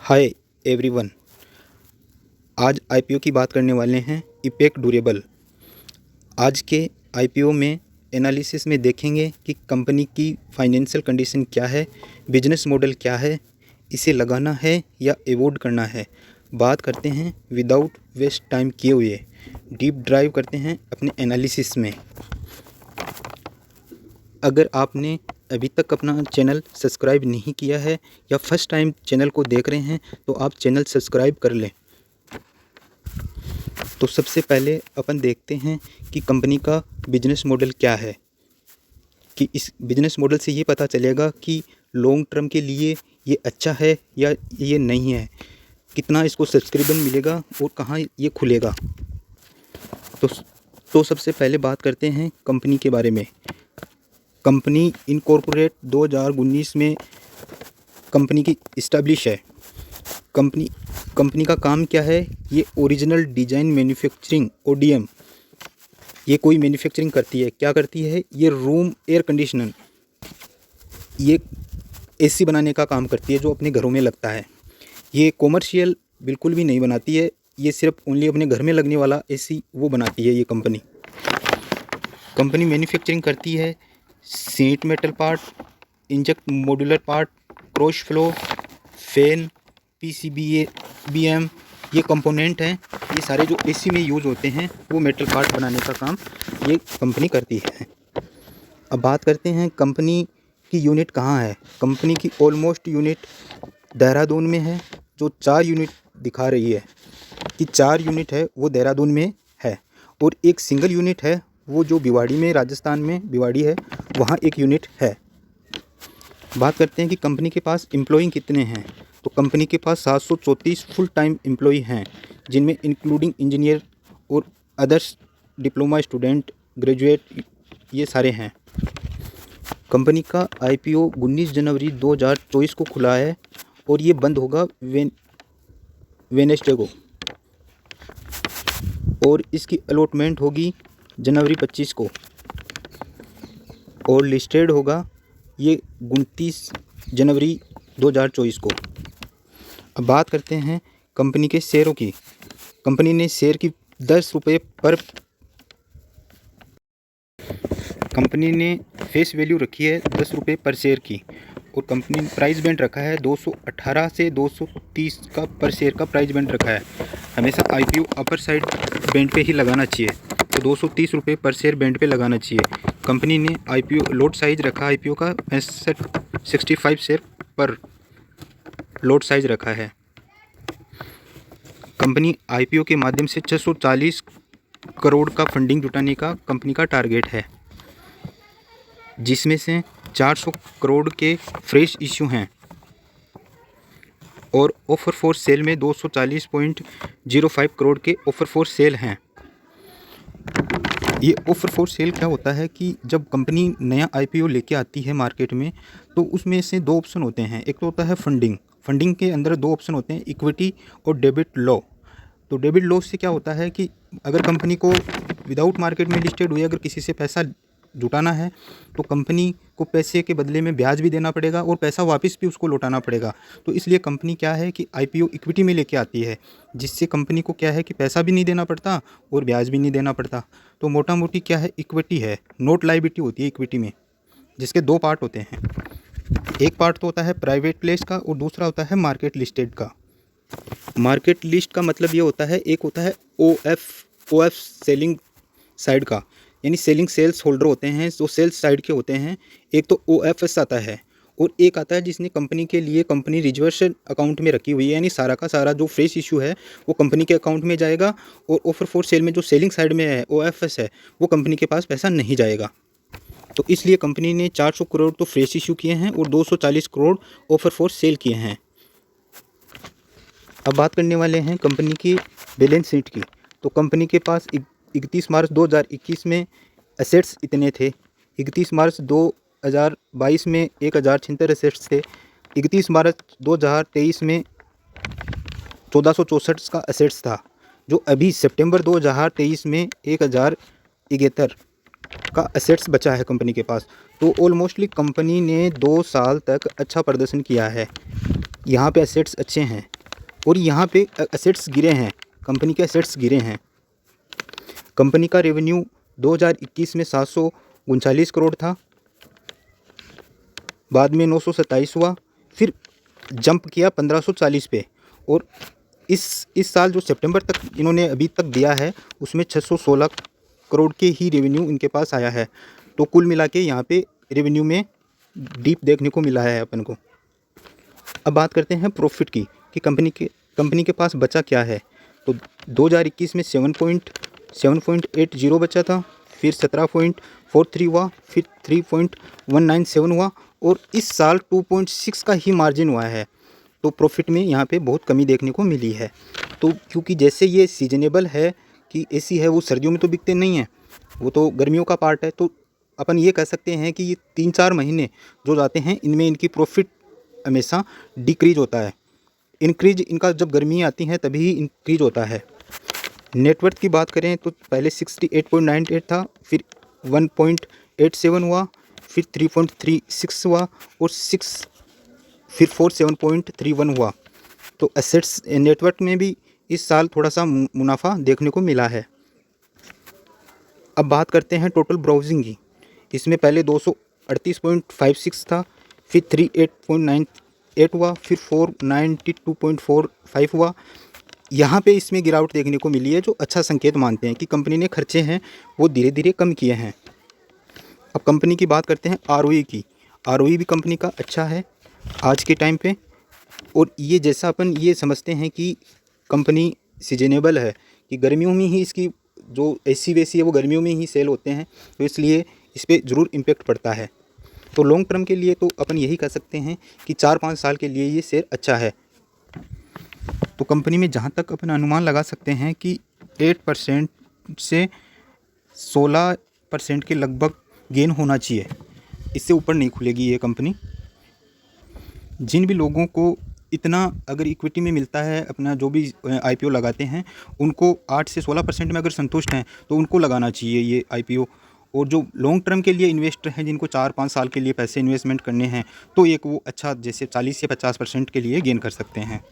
Hi everyone. आज IPO की बात करने वाले हैं इपेक ड्यूरेबल। आज के आईपीओ में एनालिसिस में देखेंगे कि कंपनी की फाइनेंशियल कंडीशन क्या है, बिजनेस मॉडल क्या है, इसे लगाना है या अवॉइड करना है। बात करते हैं विदाउट वेस्ट टाइम किए हुए, डीप ड्राइव करते हैं अपने एनालिसिस में। अगर आपने अभी तक अपना चैनल सब्सक्राइब नहीं किया है या फर्स्ट टाइम चैनल को देख रहे हैं तो आप चैनल सब्सक्राइब कर लें। तो सबसे पहले अपन देखते हैं कि कंपनी का बिजनेस मॉडल क्या है, कि इस बिजनेस मॉडल से ये पता चलेगा कि लॉन्ग टर्म के लिए ये अच्छा है या ये नहीं है, कितना इसको सब्सक्रिप्शन मिलेगा और कहाँ ये खुलेगा। तो सबसे पहले बात करते हैं कंपनी के बारे में। कंपनी इनकॉर्पोरेट 2019 में कंपनी की इस्टेब्लिश है। कंपनी का काम क्या है? ये ओरिजिनल डिज़ाइन मैन्युफैक्चरिंग ओडीएम, ये कोई मैन्युफैक्चरिंग करती है। क्या करती है? ये रूम एयर कंडीशनर, ये एसी बनाने का काम करती है जो अपने घरों में लगता है। ये कॉमर्शियल बिल्कुल भी नहीं बनाती है, ये सिर्फ ओनली अपने घर में लगने वाला एसी वो बनाती है। ये कंपनी मैन्युफैक्चरिंग करती है sheet metal part, inject modular part, cross flow, fan, PCB, BM, ये कंपोनेंट हैं। ये सारे जो एसी में यूज होते हैं वो मेटल पार्ट बनाने का काम ये कंपनी करती है। अब बात करते हैं कंपनी की यूनिट कहाँ है। कंपनी की ऑलमोस्ट यूनिट देहरादून में है, जो 4 यूनिट दिखा रही है कि 4 यूनिट है वो देहरादून में है, और एक सिंगल यूनिट है वो जो भिवाड़ी में, राजस्थान में भिवाड़ी है, वहाँ एक यूनिट है। बात करते हैं कि कंपनी के पास एम्प्लॉई कितने हैं। तो कंपनी के पास 734 फुल टाइम एम्प्लॉई हैं, जिनमें इंक्लूडिंग इंजीनियर और अदर्स डिप्लोमा स्टूडेंट, ग्रेजुएट, ये सारे हैं। कंपनी का आईपीओ 19 जनवरी 2024 को खुला है और ये बंद होगा वेनेसडे को, और इसकी अलॉटमेंट होगी जनवरी 25 को, और लिस्टेड होगा ये 29 जनवरी 2024 को। अब बात करते हैं कंपनी के शेयरों की। कंपनी ने शेयर की 10 रुपये पर, कंपनी ने फेस वैल्यू रखी है 10 रुपये पर शेयर की, और कंपनी ने प्राइस बैंड रखा है 218 से 230 का पर शेयर का प्राइस बैंड रखा है। हमेशा आईपीओ अपर साइड बैंड पे ही लगाना चाहिए, तो 230 रुपये पर शेयर बैंड पे लगाना चाहिए। कंपनी ने आईपीओ लोट साइज रखा, आईपीओ का 65 शेयर पर लोट साइज रखा है। कंपनी आईपीओ के माध्यम से 640 करोड़ का फंडिंग जुटाने का कंपनी का टारगेट है, जिसमें से 400 करोड़ के फ्रेश इश्यू हैं, और ऑफर फॉर सेल में 240.05 करोड़ के ऑफर फॉर सेल हैं। ये ऑफर फॉर सेल क्या होता है कि जब कंपनी नया आईपीओ लेके आती है मार्केट में, तो उसमें से 2 ऑप्शन होते हैं। एक तो होता है फंडिंग के अंदर 2 ऑप्शन होते हैं, इक्विटी और डेबिट लॉ। तो डेबिट लॉ से क्या होता है कि अगर कंपनी को विदाउट मार्केट में लिस्टेड हुई अगर किसी से पैसा जुटाना है, तो कंपनी को पैसे के बदले में ब्याज भी देना पड़ेगा और पैसा वापस भी उसको लौटाना पड़ेगा। तो इसलिए कंपनी क्या है कि आईपीओ इक्विटी में लेके आती है, जिससे कंपनी को क्या है कि पैसा भी नहीं देना पड़ता और ब्याज भी नहीं देना पड़ता। तो मोटा मोटी क्या है, इक्विटी है, नोट लायबिलिटी होती है इक्विटी में, जिसके 2 पार्ट होते हैं। एक पार्ट तो होता है प्राइवेट प्लेस का और दूसरा होता है मार्केट लिस्टेड का। मार्केट लिस्ट का मतलब ये होता है, एक होता है ओएफ सेलिंग साइड का, यानी सेल्स होल्डर होते हैं जो सेल्स साइड के होते हैं। एक तो ओएफएस आता है, और एक आता है जिसने कंपनी के लिए कंपनी रिजर्वेशन अकाउंट में रखी हुई है, यानी सारा का सारा जो फ्रेश इशू है वो कंपनी के अकाउंट में जाएगा, और ऑफर फॉर सेल में जो सेलिंग साइड में है ओएफएस है, वो कंपनी के पास पैसा नहीं जाएगा। तो इसलिए कंपनी ने 400 करोड़ तो फ्रेश इशू किए हैं और 240 करोड़ ऑफर फॉर सेल किए हैं। अब बात करने वाले हैं कंपनी की बैलेंस शीट की। तो कंपनी के पास 31 मार्च 2021 में एसेट्स इतने थे, 31 मार्च 2022 में 1076 एसेट्स थे, 31 मार्च 2023 में 1464 का एसेट्स था, जो अभी सितंबर 2023 में 1071 का एसेट्स बचा है कंपनी के पास। तो ऑलमोस्टली कंपनी ने 2 साल तक अच्छा प्रदर्शन किया है। यहाँ पे एसेट्स अच्छे हैं और यहाँ पे एसेट्स गिरे हैं, कंपनी के एसेट्स गिरे हैं। कंपनी का रेवेन्यू 2021 में 739 करोड़ था, बाद में 927 हुआ, फिर जंप किया 1540 पे, और इस साल जो सितंबर तक इन्होंने अभी तक दिया है उसमें 616 करोड़ के ही रेवेन्यू इनके पास आया है। तो कुल मिला के यहाँ पे रेवेन्यू में डीप देखने को मिला है अपन को। अब बात करते हैं प्रॉफिट की कि कंपनी के पास बचा क्या है। तो 2021 में 7.80 बचा था, फिर 17.43 हुआ, फिर 3.197 हुआ, और इस साल 2.6 का ही मार्जिन हुआ है। तो प्रॉफिट में यहाँ पे बहुत कमी देखने को मिली है। तो क्योंकि जैसे ये सीजनेबल है कि एसी है, वो सर्दियों में तो बिकते नहीं हैं, वो तो गर्मियों का पार्ट है, तो अपन ये कह सकते हैं कि ये 3-4 महीने जो जाते हैं इनमें इनकी प्रॉफिट हमेशा डिक्रीज होता है। इंक्रीज इनका जब गर्मी आती हैं तभी इंक्रीज होता है। नेटवर्थ की बात करें तो पहले 68.98 था, फिर 1.87 हुआ, फिर 3.36 हुआ, और फिर 47.31 हुआ। तो एसेट्स नेटवर्थ में भी इस साल थोड़ा सा मुनाफा देखने को मिला है। अब बात करते हैं टोटल ब्राउजिंग की। इसमें पहले 238.56 था, फिर 38.98 हुआ, फिर 492.45 हुआ। यहाँ पे इसमें गिरावट देखने को मिली है, जो अच्छा संकेत मानते हैं कि कंपनी ने खर्चे हैं वो धीरे धीरे कम किए हैं। अब कंपनी की बात करते हैं आरओई की। आरओई भी कंपनी का अच्छा है आज के टाइम पे, और ये जैसा अपन ये समझते हैं कि कंपनी सीजनेबल है, कि गर्मियों में ही इसकी जो एसी वेसी है वो गर्मियों में ही सेल होते हैं, तो इसलिए इस पर ज़रूर इम्पेक्ट पड़ता है। तो लॉन्ग टर्म के लिए तो अपन यही कह सकते हैं कि 4-5 साल के लिए ये शेयर अच्छा है। तो कंपनी में जहाँ तक अपन अनुमान लगा सकते हैं कि 8% से 16% के लगभग गेन होना चाहिए, इससे ऊपर नहीं खुलेगी ये कंपनी। जिन भी लोगों को इतना अगर इक्विटी में मिलता है, अपना जो भी आईपीओ लगाते हैं, उनको 8 से 16% में अगर संतुष्ट हैं तो उनको लगाना चाहिए ये आईपीओ। और जो लॉन्ग टर्म के लिए इन्वेस्टर हैं, जिनको 4-5 साल के लिए पैसे इन्वेस्टमेंट करने हैं, तो एक वो अच्छा जैसे 40 से 50% के लिए गेन कर सकते हैं।